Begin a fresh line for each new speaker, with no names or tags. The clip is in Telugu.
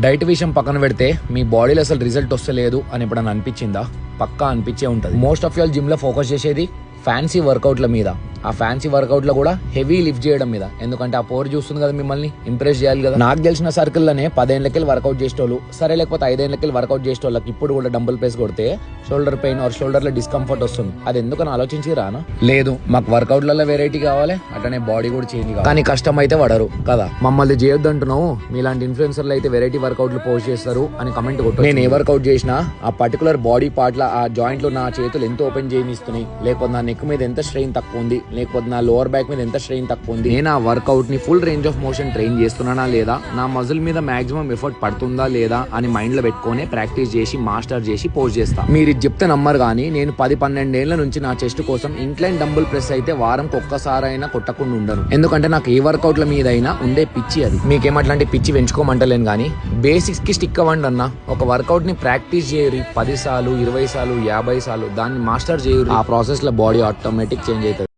డైట్ విషయం పక్కన పెడితే మీ బాడీలో అసలు రిజల్ట్ వస్తలేదు అని ఎప్పుడన్నా అనిపించిందా? పక్కా అనిపించే ఉంటుంది. మోస్ట్ ఆఫ్ యూల్ జిమ్ లో ఫోకస్ చేసేది ఫ్యాన్సీ వర్కౌట్ల మీద. ఆ ఫ్యాన్సీ వర్కౌట్ లో కూడా హెవీ లిఫ్ట్ చేయడం మీద. ఎందుకంటే ఆ పోర్ చూస్తుంది కదా, మిమ్మల్ని ఇంప్రెస్ చేయాలి కదా. నాకు తెలిసిన సర్కిల్ లోనే 10 ఏళ్ళకి వర్కౌట్ చేసేటోళ్ళు, సరే లేకపోతే 5 ఏళ్ళకి వర్కౌట్ చేసేటోళ్ళకి ఇప్పుడు కూడా డంబుల్ ప్రెస్ కొడితే షోల్డర్ పెయిన్ ఆర్ షోల్డర్ లో డిస్కంఫర్ట్ వస్తుంది. అది ఎందుకని ఆలోచించి రానా? లేదు, మాకు వర్కౌట్లలో వెరైటీ కావాలి, అట్లనే బాడీ కూడా చేంజ్ కావాలి. కానీ కష్టం అయితే పడరు కదా. మమ్మల్ని చేయొద్దు అంటున్నావు, మీలాంటి ఇన్ఫ్లుయెన్సర్లు అయితే వెరైటీ వర్కౌట్లు పోస్ట్ చేస్తారు అని కమెంట్ కొట్టు. నేను ఏ వర్కౌట్ చేసినా ఆ పర్టికులర్ బాడీ పార్ట్ లో ఆ జాయింట్ లో నా చేతులు ఎంత ఓపెన్ చేయనిస్తున్నాయి, లేకపోతే నా నెక్ మీద ఎంత స్ట్రెయిన్ తక్కువ ఉంది, లేకపోతే నా లోవర్ బ్యాక్ మీద ఎంత స్ట్రెయిన్ తక్కువ ఉంది, నేను ఆ వర్కౌట్ ని full range of motion train చేస్తున్నానా లేదా, నా మజిల్ మీద మాక్సిమం ఎఫర్ట్ పడుతుందా లేదా అని మైండ్ లో పెట్టుకుని ప్రాక్టీస్ చేసి మాస్టర్ చేసి పోస్ట్ చేస్తా. మీరు ఇది చెప్తే నమ్మరు కానీ నేను 10-12 ఏళ్ల నుంచి నా చెస్ట్ కోసం ఇంక్లైన్ డంబుల్ ప్రెస్ అయితే వారంకి ఒక్కసారైనా కొట్టకుండా ఉండను. ఎందుకంటే నాకు ఏ వర్కౌట్ల మీద అయినా ఉండే పిచ్చి అది. మీకేం అట్లాంటి పిచ్చి పెంచుకోమంటలేను కానీ బేసిక్స్ కి స్టిక్ అవ్వండి అన్న. ఒక వర్కౌట్ ని ప్రాక్టీస్ చేయరు 10 సార్లు 20 సార్లు 50 సార్లు, దాన్ని మాస్టర్ చేయరు. ఆ ప్రాసెస్ లో బాడీ ఆటోమేటిక్ చేంజ్ అవుతుంది.